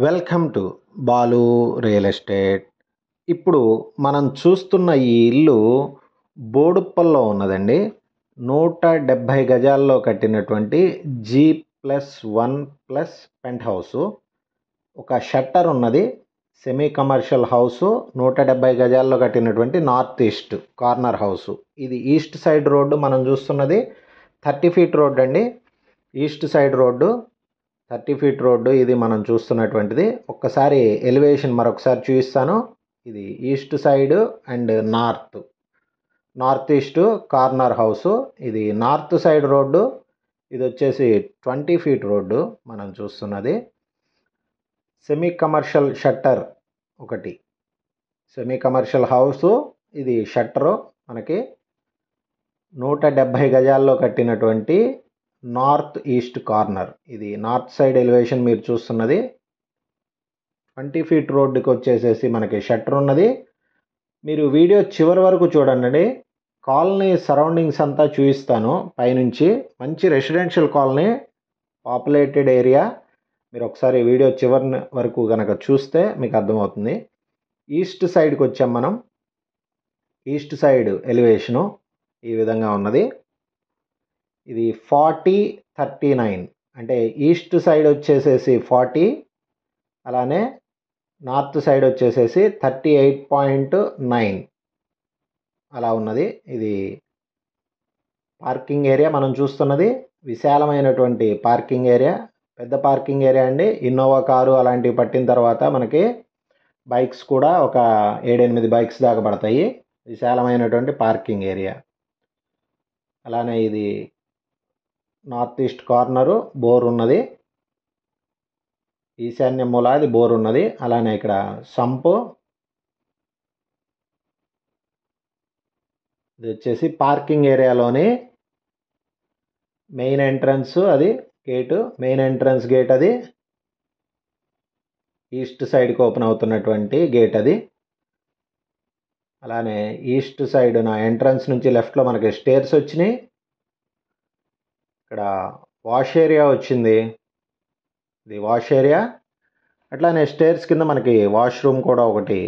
Welcome to Balu real estate. ఇప్పుడు మనం చూస్తున్న ఈ ఇల్లు బోడుప్పల్లో ఉన్నదండి. 170 గజాల్లో కట్టినటువంటి G+1+ పెంట్ హౌసు. ఒక షట్టర్ ఉన్నది. Semi commercial house. 170 గజాల్లో కట్టినటువంటి నార్త్ ఈస్ట్ కార్నర్ హౌసు. ఇది ఈస్ట్ సైడ్ రోడ్డు. మనం చూస్తున్నది 30 ఫీట్ రోడ్డు అండి. East side road 30 feet road ఇది మనం చూస్తున్నటువంటిది. ఒక్కసారి ఎలివేషన్ మరొకసారి చూపిస్తాను. ఇది east side and north east corner house. ఇది నార్త్ సైడ్ రోడ్డు. ఇది వచ్చేసి 20 ఫీట్ రోడ్డు మనం చూస్తున్నది. సెమీ కమర్షియల్ షట్టర్ ఒకటి. Semi commercial house. ఇది షట్టరు మనకి 170 గజాల్లో కట్టినటువంటి నార్త్ ఈస్ట్ కార్నర్. ఇది నార్త్ సైడ్ ఎలివేషన్ మీరు చూస్తున్నది. 20 ఫీట్ రోడ్డుకి వచ్చేసేసి మనకి షట్టర్ ఉన్నది. మీరు వీడియో చివరి వరకు చూడండి. కాలనీ సరౌండింగ్స్ అంతా చూపిస్తాను పైనుంచి. మంచి రెసిడెన్షియల్ కాలనీ, పాపులేటెడ్ ఏరియా. మీరు ఒకసారి వీడియో చివరి వరకు కనుక చూస్తే మీకు అర్థమవుతుంది. ఈస్ట్ సైడ్కి వచ్చాం మనం. ఈస్ట్ సైడ్ ఎలివేషను ఈ విధంగా ఉన్నది. ఇది 40-39 అంటే ఈస్ట్ సైడ్ వచ్చేసేసి 40, అలానే నార్త్ సైడ్ వచ్చేసేసి 38.9 అలా ఉన్నది. ఇది పార్కింగ్ ఏరియా మనం చూస్తున్నది. విశాలమైనటువంటి పార్కింగ్ ఏరియా, పెద్ద పార్కింగ్ ఏరియా అండి. ఇన్నోవా కారు అలాంటివి పట్టిన తర్వాత మనకి బైక్స్ కూడా ఒక 7-8 బైక్స్ దాకా పడతాయి. విశాలమైనటువంటి పార్కింగ్ ఏరియా. అలానే ఇది నార్త్ ఈస్ట్ కార్నరు. బోర్ ఉన్నది. ఈశాన్య మూలాది బోర్ ఉన్నది. అలానే ఇక్కడ సంపు. ఇది వచ్చేసి పార్కింగ్ ఏరియాలోని మెయిన్ ఎంట్రన్స్. అది గేటు, మెయిన్ ఎంట్రన్స్ గేట్. అది ఈస్ట్ సైడ్కి ఓపెన్ అవుతున్నటువంటి గేట్ అది. అలానే ఈస్ట్ సైడ్ నా ఎంట్రన్స్ నుంచి లెఫ్ట్లో మనకి స్టేర్స్ వచ్చినాయి. ఇక్కడ వాష్ ఏరియా వచ్చింది. ఇది వాష్ ఏరియా. అట్లానే స్టేర్స్ కింద మనకి వాష్రూమ్ కూడా ఒకటి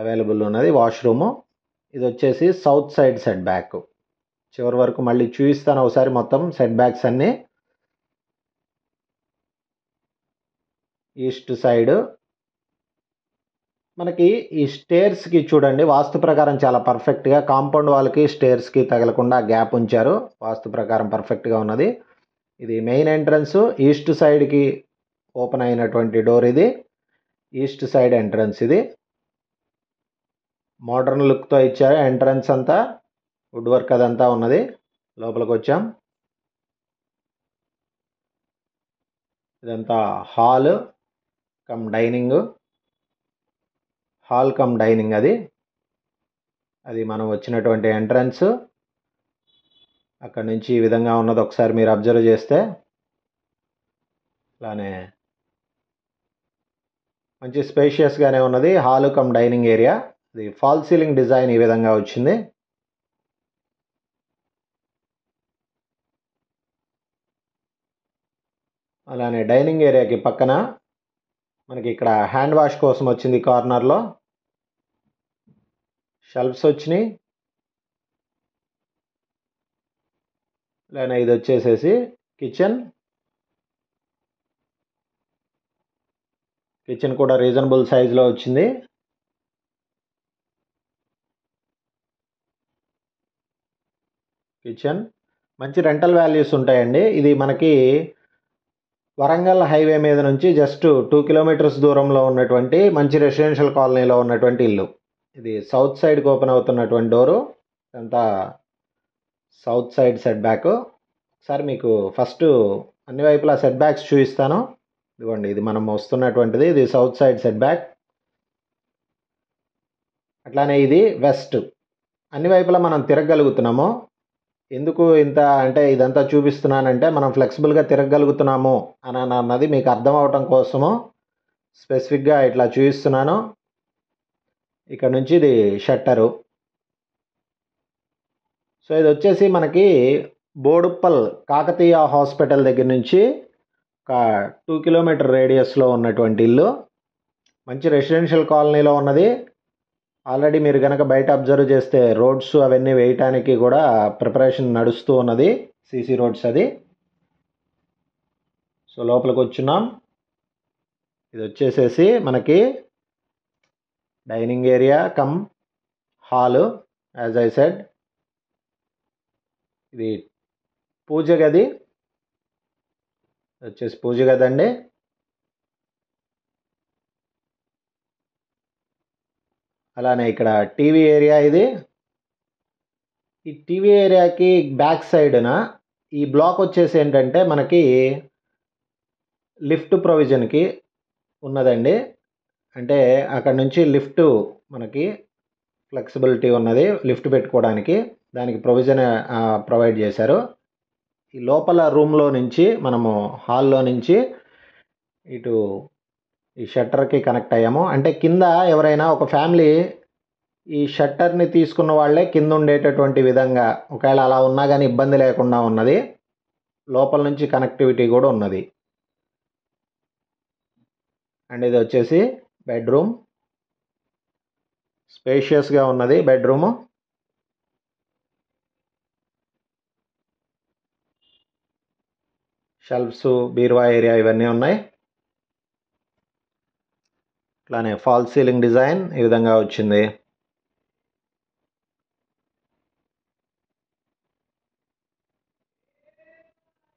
అవైలబుల్ ఉన్నది. వాష్రూము. ఇది వచ్చేసి సౌత్ సైడ్ సెట్ బ్యాక్. చివరి వరకు మళ్ళీ చూపిస్తాను ఒకసారి మొత్తం సెట్ బ్యాక్స్ అన్నీ. ఈస్ట్ సైడ్ మనకి ఈ స్టేర్స్కి చూడండి, వాస్తు ప్రకారం చాలా పర్ఫెక్ట్గా కాంపౌండ్ వాళ్ళకి స్టేర్స్కి తగలకుండా గ్యాప్ ఉంచారు. వాస్తు ప్రకారం పర్ఫెక్ట్గా ఉన్నది. ఇది మెయిన్ ఎంట్రన్స్. ఈస్ట్ సైడ్కి ఓపెన్ అయినటువంటి డోర్ ఇది. ఈస్ట్ సైడ్ ఎంట్రన్స్ ఇది. మోడర్న్ లుక్తో ఇచ్చారు. ఎంట్రన్స్ అంతా వుడ్ వర్క్ అదంతా ఉన్నది. లోపలికి వచ్చాం. ఇదంతా hall cum dining. Hall cum dining అది. అది మనం వచ్చినటువంటి ఎంట్రన్స్. అక్కడ నుంచి ఈ విధంగా ఉన్నది. ఒకసారి మీరు అబ్జర్వ్ చేస్తే అలానే మంచి స్పేషియస్గానే ఉన్నది. Hall cum dining area. ఇది ఫాల్ సీలింగ్ డిజైన్ ఈ విధంగా వచ్చింది. అలానే డైనింగ్ ఏరియాకి పక్కన మనకి ఇక్కడ హ్యాండ్ వాష్ కోసం వచ్చింది. కార్నర్లో షెల్ఫ్స్ వచ్చినాయి. అలానే ఇది వచ్చేసేసి కిచెన్. కిచెన్ కూడా రీజనబుల్ సైజులో వచ్చింది. కిచెన్ మంచి రెంటల్ వాల్యూస్ ఉంటాయండి. ఇది మనకి వరంగల్ హైవే మీద నుంచి జస్ట్ 2 కిలోమీటర్స్ దూరంలో ఉన్నటువంటి మంచి రెసిడెన్షియల్ కాలనీలో ఉన్నటువంటి ఇల్లు. ఇది సౌత్ సైడ్కి ఓపెన్ అవుతున్నటువంటి డోరు. అంతా సౌత్ సైడ్ సెట్ బ్యాక్. ఒకసారి మీకు ఫస్ట్ అన్ని వైపులా సెట్ బ్యాక్స్ చూపిస్తాను. ఇదిగోండి, ఇది మనం వస్తున్నటువంటిది. ఇది సౌత్ సైడ్ సెట్ బ్యాక్. అట్లానే ఇది వెస్ట్. అన్ని వైపులా మనం తిరగగలుగుతున్నాము. ఎందుకు ఇంత అంటే ఇదంతా చూపిస్తున్నానంటే మనం ఫ్లెక్సిబుల్గా తిరగగలుగుతున్నాము అని అన్నది మీకు అర్థం అవటం కోసము స్పెసిఫిక్గా ఇట్లా చూపిస్తున్నాను. ఇక్కడ నుంచి ఇది షట్టరు. సో ఇది వచ్చేసి మనకి బోడుప్పల్ కాకతీయ హాస్పిటల్ దగ్గర నుంచి ఒక 2 కిలోమీటర్ రేడియస్లో ఉన్నటువంటి ఇల్లు, మంచి రెసిడెన్షియల్ కాలనీలో ఉన్నది. ఆల్రెడీ మీరు కనుక బయట అబ్జర్వ్ చేస్తే రోడ్స్ అవన్నీ వేయటానికి కూడా ప్రిపరేషన్ నడుస్తూ ఉన్నది, సీసీ రోడ్స్ అది. సో లోపలికి వచ్చున్నాం. ఇది వచ్చేసేసి మనకి dining area come hall, as I said. ఇది పూజ గది, వచ్చేసి పూజ గది అండి. అలానే ఇక్కడ టీవీ ఏరియా ఇది. ఈ టీవీ ఏరియాకి బ్యాక్ సైడ్న ఈ బ్లాక్ వచ్చేసి ఏంటంటే మనకి లిఫ్ట్ ప్రొవిజన్కి ఉన్నదండి. అంటే అక్కడ నుంచి లిఫ్ట్ మనకి ఫ్లెక్సిబిలిటీ ఉన్నది, లిఫ్ట్ పెట్టుకోవడానికి దానికి ప్రొవిజన్ ప్రొవైడ్ చేశారు. ఈ లోపల రూమ్లో నుంచి మనము హాల్లో నుంచి ఇటు ఈ షట్టర్కి కనెక్ట్ అయ్యాము. అంటే కింద ఎవరైనా ఒక ఫ్యామిలీ ఈ షట్టర్ని తీసుకున్న వాళ్ళే కింద ఉండేటటువంటి విధంగా, ఒకవేళ అలా ఉన్నా కానీ ఇబ్బంది లేకుండా ఉన్నది. లోపల నుంచి కనెక్టివిటీ కూడా ఉన్నది. అండ్ ఇది వచ్చేసి బెడ్రూమ్, స్పేషియస్గా ఉన్నది బెడ్రూము. షెల్ఫ్స్, బీరువా ఏరియా ఇవన్నీ ఉన్నాయి. ఇట్లానే ఫాల్ సీలింగ్ డిజైన్ ఈ విధంగా వచ్చింది.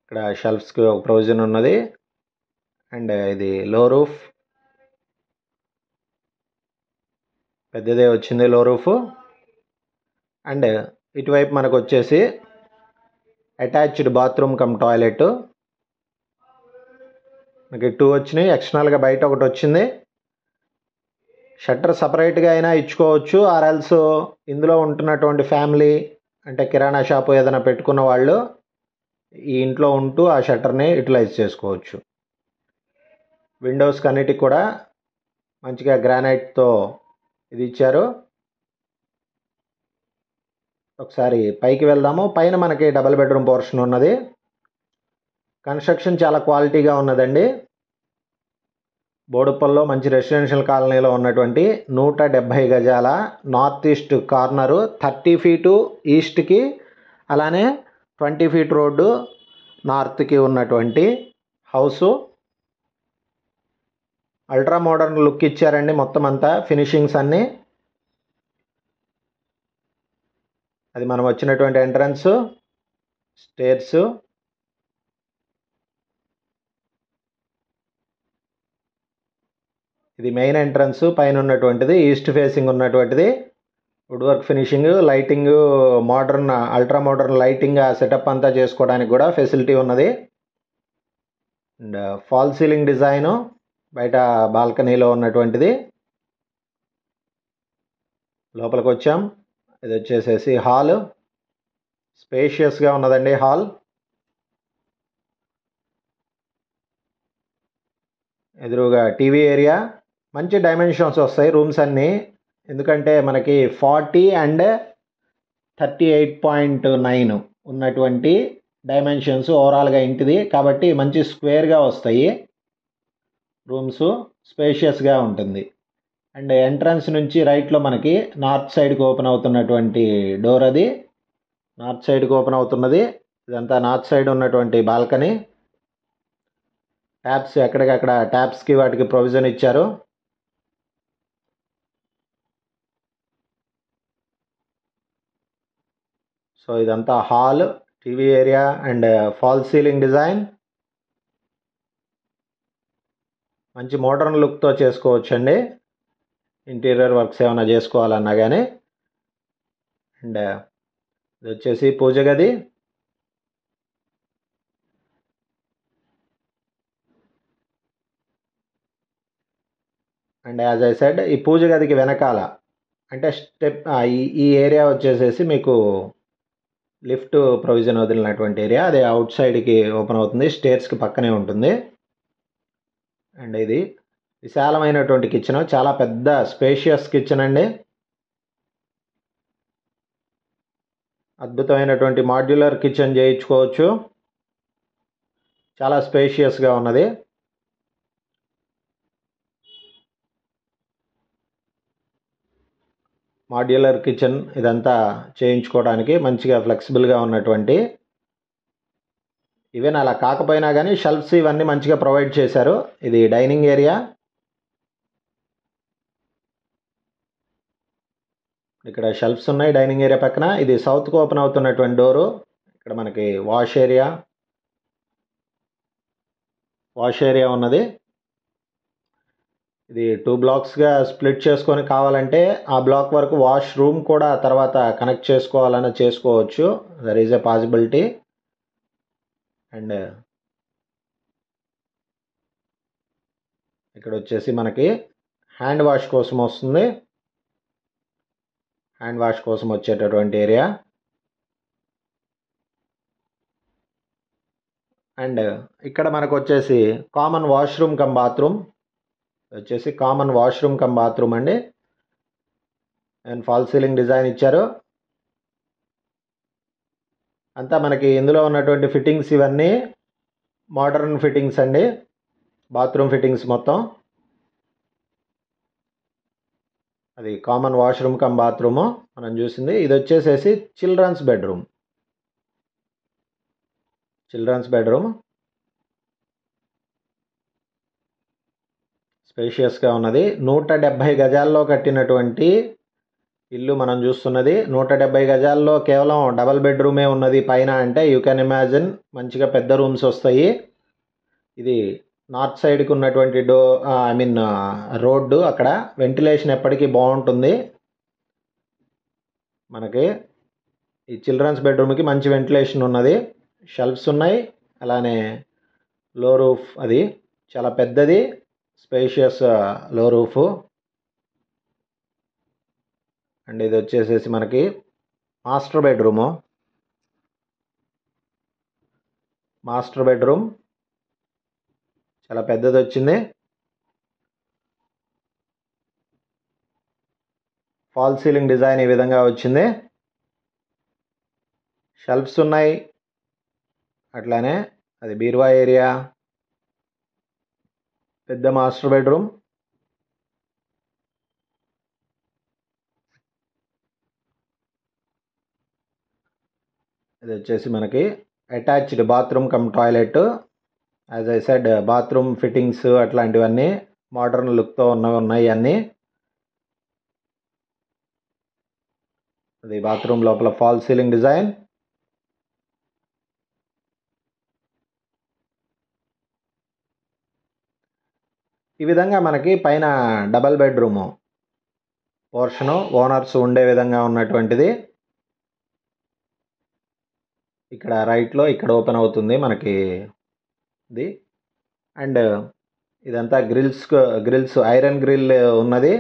ఇక్కడ షెల్ఫ్స్కి ఒక ప్రొవిజన్ ఉన్నది. అండ్ ఇది లో రూఫ్, పెద్దదే వచ్చింది లో రూఫ్. అండ్ ఇటువైపు మనకు వచ్చేసి అటాచ్డ్ బాత్రూమ్ కమ్ టాయిలెట్. మనకి 2 వచ్చినాయి, ఎక్స్టర్నల్గా బయట ఒకటి వచ్చింది. షట్టర్ సపరేట్గా అయినా ఇచ్చుకోవచ్చు, ఆర్ఎల్స్ ఇందులో ఉంటున్నటువంటి ఫ్యామిలీ అంటే కిరాణా షాపు ఏదైనా పెట్టుకున్న వాళ్ళు ఈ ఇంట్లో ఉంటూ ఆ షట్టర్ని యూటిలైజ్ చేసుకోవచ్చు. విండోస్కి అన్నిటికి కూడా మంచిగా గ్రానైట్తో ఇది ఇచ్చారు. ఒకసారి పైకి వెళ్దాము. పైన మనకి డబుల్ బెడ్రూమ్ పోర్షన్ ఉన్నది. కన్స్ట్రక్షన్ చాలా క్వాలిటీగా ఉన్నదండి. బోడుప్పల్లో మంచి రెసిడెన్షియల్ కాలనీలో ఉన్నటువంటి 170 గజాల నార్త్ ఈస్ట్ కార్నరు, 30 ఫీటు ఈస్ట్కి, అలానే 20 ఫీట్ రోడ్డు నార్త్కి ఉన్నటువంటి హౌసు. అల్ట్రా మోడర్న్ లుక్ ఇచ్చారండి మొత్తం అంతా, ఫినిషింగ్స్ అన్నీ. అది మనం వచ్చినటువంటి ఎంట్రన్స్, స్టేర్స్. ఇది మెయిన్ ఎంట్రన్స్, పైన ఉన్నటువంటిది ఈస్ట్ ఫేసింగ్ ఉన్నటువంటిది. Wood work finishing, lighting, modern ultra modern lighting setup అంతా చేసుకోవడానికి కూడా ఫెసిలిటీ ఉన్నది. అండ్ ఫాల్ సీలింగ్ డిజైను బయట బాల్కనీలో ఉన్నటువంటిది. లోపలికి వచ్చాం. ఇది వచ్చేసేసి హాల్, స్పేషియస్గా ఉన్నదండి హాల్. ఎదురుగా టీవీ ఏరియా, మంచి డైమెన్షన్స్ వస్తాయి రూమ్స్ అన్నీ. ఎందుకంటే మనకి 40 అండ్ 38.9 ఉన్నటువంటి డైమెన్షన్స్ ఓవరాల్గా ఇంటిది, కాబట్టి మంచి స్క్వేర్గా వస్తాయి రూమ్స్, స్పేషియస్గా ఉంటుంది. అండ్ ఎంట్రన్స్ నుంచి రైట్లో మనకి నార్త్ సైడ్కి ఓపెన్ అవుతున్నటువంటి డోర్, అది నార్త్ సైడ్కి ఓపెన్ అవుతున్నది. ఇదంతా నార్త్ సైడ్ ఉన్నటువంటి బాల్కనీ. ట్యాప్స్ ఎక్కడికక్కడ ట్యాప్స్కి వాటికి ప్రొవిజన్ ఇచ్చారు. సో ఇదంతా hall, TV area and fall ceiling design. మంచి మోడర్న్ లుక్తో చేసుకోవచ్చండి ఇంటీరియర్ వర్క్స్ ఏమైనా చేసుకోవాలన్నా కానీ. అండ్ ఇది వచ్చేసి పూజ గది. అండ్ యాజ్ ఐ సెడ్, ఈ పూజ గదికి వెనకాల అంటే స్టెప్ ఈ ఏరియా వచ్చేసేసి మీకు లిఫ్ట్ ప్రొవిజన్ వదిలినటువంటి ఏరియా, అది అవుట్ సైడ్కి ఓపెన్ అవుతుంది, స్టేర్స్కి పక్కనే ఉంటుంది. అండ్ ఇది విశాలమైనటువంటి కిచెన్, చాలా పెద్ద స్పేషియస్ కిచెన్ అండి. అద్భుతమైనటువంటి మాడ్యులర్ కిచెన్ చేయించుకోవచ్చు. చాలా స్పేషియస్గా ఉన్నది. మాడ్యులర్ కిచెన్ ఇదంతా చేయించుకోవడానికి మంచిగా ఫ్లెక్సిబుల్గా ఉన్నటువంటి, ఈవెన్ అలా కాకపోయినా కానీ షెల్ఫ్స్ ఇవన్నీ మంచిగా ప్రొవైడ్ చేశారు. ఇది డైనింగ్ ఏరియా. ఇక్కడ షెల్ఫ్స్ ఉన్నాయి డైనింగ్ ఏరియా పక్కన. ఇది సౌత్కి ఓపెన్ అవుతున్నటువంటి డోరు. ఇక్కడ మనకి వాష్ ఏరియా ఉన్నది. ఇది 2 బ్లాక్స్గా స్ప్లిట్ చేసుకొని కావాలంటే ఆ బ్లాక్ వరకు వాష్ రూమ్ కూడా తర్వాత కనెక్ట్ చేసుకోవాలన్నా చేసుకోవచ్చు. There is a possibility. And ఇక్కడ వచ్చేసి మనకి హ్యాండ్ వాష్ కోసం వస్తుంది. హ్యాండ్ వాష్ కోసం వచ్చేటటువంటి ఏరియా. అండ్ ఇక్కడ మనకు వచ్చేసి కామన్ వాష్రూమ్ కమ్ బాత్రూమ్ అండి. అండ్ ఫాల్ సీలింగ్ డిజైన్ ఇచ్చారు. అంతా మనకి ఇందులో ఉన్నటువంటి ఫిట్టింగ్స్ ఇవన్నీ మోడర్న్ ఫిట్టింగ్స్ అండి. బాత్రూమ్ ఫిట్టింగ్స్ మొత్తం. అది కామన్ వాష్రూమ్ కమ్ బాత్రూము మనం చూసింది. ఇది వచ్చేసేసి చిల్డ్రన్స్ బెడ్రూమ్. స్పేషియస్గా ఉన్నది. 170 గజాల్లో కట్టినటువంటి ఇల్లు మనం చూస్తున్నది. 170 గజాల్లో కేవలం డబల్ బెడ్రూమే ఉన్నది పైన అంటే యూ కెన్ ఇమాజిన్ మంచిగా పెద్ద రూమ్స్ వస్తాయి. ఇది నార్త్ సైడ్కి ఉన్నటువంటి రోడ్డు. అక్కడ వెంటిలేషన్ ఎప్పటికీ బాగుంటుంది. మనకి ఈ చిల్డ్రన్స్ బెడ్రూమ్కి మంచి వెంటిలేషన్ ఉన్నది. షెల్ఫ్స్ ఉన్నాయి. అలానే లో రూఫ్, అది చాలా పెద్దది, స్పేషియస్ లో రూఫ్. అండ్ ఇది వచ్చేసేసి మనకి మాస్టర్ బెడ్రూమ్ చాలా పెద్దది వచ్చింది. ఫాల్ సీలింగ్ డిజైన్ ఈ విధంగా వచ్చింది. షెల్ఫ్స్ ఉన్నాయి. అట్లానే అది బీరువా ఏరియా. పెద్ద మాస్టర్ బెడ్రూమ్. ఇది వచ్చేసి మనకి attached bathroom come toilet. As I said bathroom fittings అట్లాంటివన్నీ మోడర్న్ లుక్తో ఉన్నాయి అన్నీ. అది బాత్రూమ్ లోపల ఫాల్ సీలింగ్ డిజైన్. ఈ విధంగా మనకి పైన డబల్ బెడ్రూము పోర్షను ఓనర్స్ ఉండే విధంగా ఉన్నటువంటిది. ఇక్కడ రైట్లో ఇక్కడ ఓపెన్ అవుతుంది మనకి ఇది. అండ్ ఇదంతా గ్రిల్స్ ఐరన్ గ్రిల్ ఉన్నది.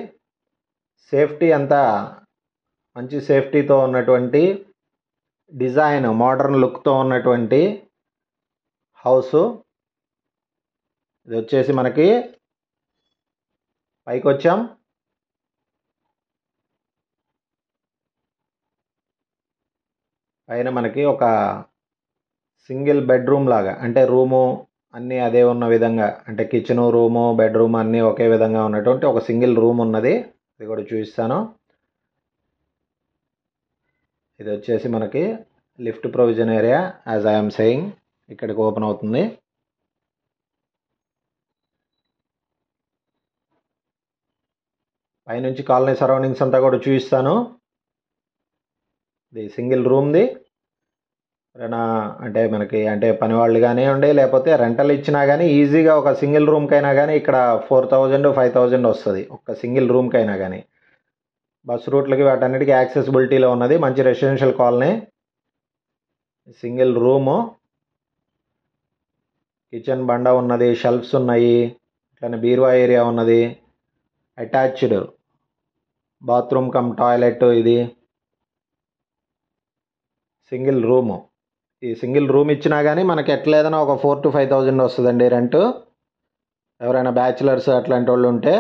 సేఫ్టీ అంతా మంచి సేఫ్టీతో ఉన్నటువంటి డిజైన్, మోడర్న్ లుక్తో ఉన్నటువంటి హౌసు. ఇది వచ్చేసి మనకి పైకి వచ్చాం. పైన మనకి ఒక సింగిల్ బెడ్రూమ్ లాగా, అంటే రూము అన్నీ అదే ఉన్న విధంగా, అంటే కిచెను, రూము, బెడ్రూమ్ అన్నీ ఒకే విధంగా ఉన్నటువంటి ఒక సింగిల్ రూమ్ ఉన్నది. ఇది కూడా చూపిస్తాను. ఇది వచ్చేసి మనకి lift provision area. As I'm saying, ఇక్కడికి ఓపెన్ అవుతుంది. పైనుంచి కాలనీ సరౌండింగ్స్ అంతా కూడా చూపిస్తాను. ఇది సింగిల్ రూమ్ది. అంటే మనకి పని వాళ్ళు కానివ్వండి, లేకపోతే రెంటల్ ఇచ్చినా కానీ ఈజీగా ఒక సింగిల్ రూమ్కైనా కానీ ఇక్కడ 4000 5000 వస్తుంది ఒక సింగిల్ రూమ్కైనా కానీ. బస్ రూట్లకి వాటన్నిటికీ యాక్సెసిబిలిటీలో ఉన్నది. మంచి residential colony. Single room, kitchen బండ ఉన్నది, షెల్ఫ్స్ ఉన్నాయి, అట్లనే బీరువా ఏరియా ఉన్నది, అటాచ్డ్ బాత్రూమ్ కమ్ టాయిలెట్. ఇది సింగిల్ రూము. ఈ సింగిల్ రూమ్ ఇచ్చినా కానీ మనకి ఎట్లేదన్నా ఒక 4000 to 5000 వస్తుందండి రెంట్. ఎవరైనా బ్యాచిలర్స్ అట్లాంటి వాళ్ళు ఉంటే.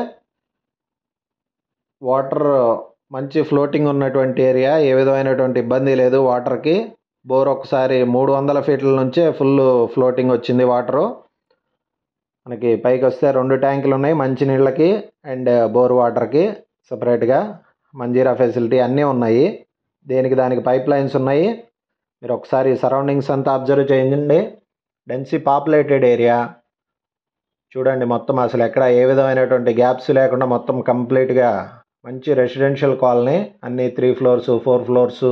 వాటర్ మంచి ఫ్లోటింగ్ ఉన్నటువంటి ఏరియా, ఏ విధమైనటువంటి ఇబ్బంది లేదు వాటర్కి. బోర్ ఒకసారి 300 ఫీట్ల నుంచే ఫుల్ ఫ్లోటింగ్ వచ్చింది వాటరు. మనకి పైకి వస్తే 2 ట్యాంకులు ఉన్నాయి మంచినీళ్ళకి అండ్ బోర్ వాటర్కి సపరేట్గా. మంజీరా ఫెసిలిటీ అన్నీ ఉన్నాయి. దేనికి దానికి పైప్ లైన్స్ ఉన్నాయి. మీరు ఒకసారి సరౌండింగ్స్ అంతా అబ్జర్వ్ చేయండి. డెన్సీ పాపులేటెడ్ ఏరియా చూడండి. మొత్తం అసలు ఎక్కడ ఏ విధమైనటువంటి గ్యాప్స్ లేకుండా మొత్తం కంప్లీట్గా మంచి రెసిడెన్షియల్ కాలనీ. అన్నీ 3 ఫ్లోర్స్ 4 ఫ్లోర్స్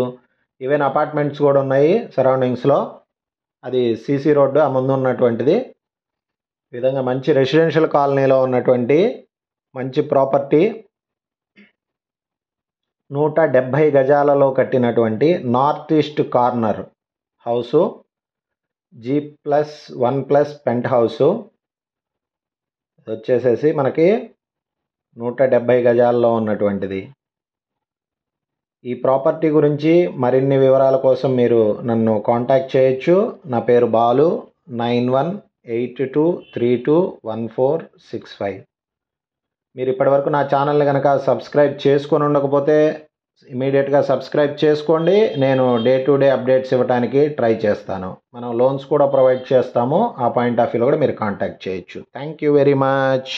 ఈవెన్ అపార్ట్మెంట్స్ కూడా ఉన్నాయి సరౌండింగ్స్లో. అది సీసీ రోడ్డు ఆ ముందు ఉన్నటువంటిది. ఈ విధంగా మంచి రెసిడెన్షియల్ కాలనీలో ఉన్నటువంటి మంచి ప్రాపర్టీ. 170 గజాలలో కట్టినటువంటి north east corner house, G+1+ పెంట్ హౌసు. వచ్చేసేసి మనకి 170 గజాల్లో ఉన్నటువంటిది. ఈ ప్రాపర్టీ గురించి మరిన్ని వివరాల కోసం మీరు నన్ను కాంటాక్ట్ చేయొచ్చు. నా పేరు బాలు. 9182321465. మీరు ఇప్పటివరకు నా ఛానల్ని కనుక సబ్స్క్రైబ్ చేసుకొని ఉండకపోతే ఇమీడియట్గా సబ్స్క్రైబ్ చేసుకోండి. నేను డే టు డే అప్డేట్స్ ఇవ్వడానికి ట్రై చేస్తాను. మనం లోన్స్ కూడా ప్రొవైడ్ చేస్తాము. ఆ పాయింట్ ఆఫ్ వ్యూలో కూడా మీరు కాంటాక్ట్ చేయొచ్చు. Thank you very much.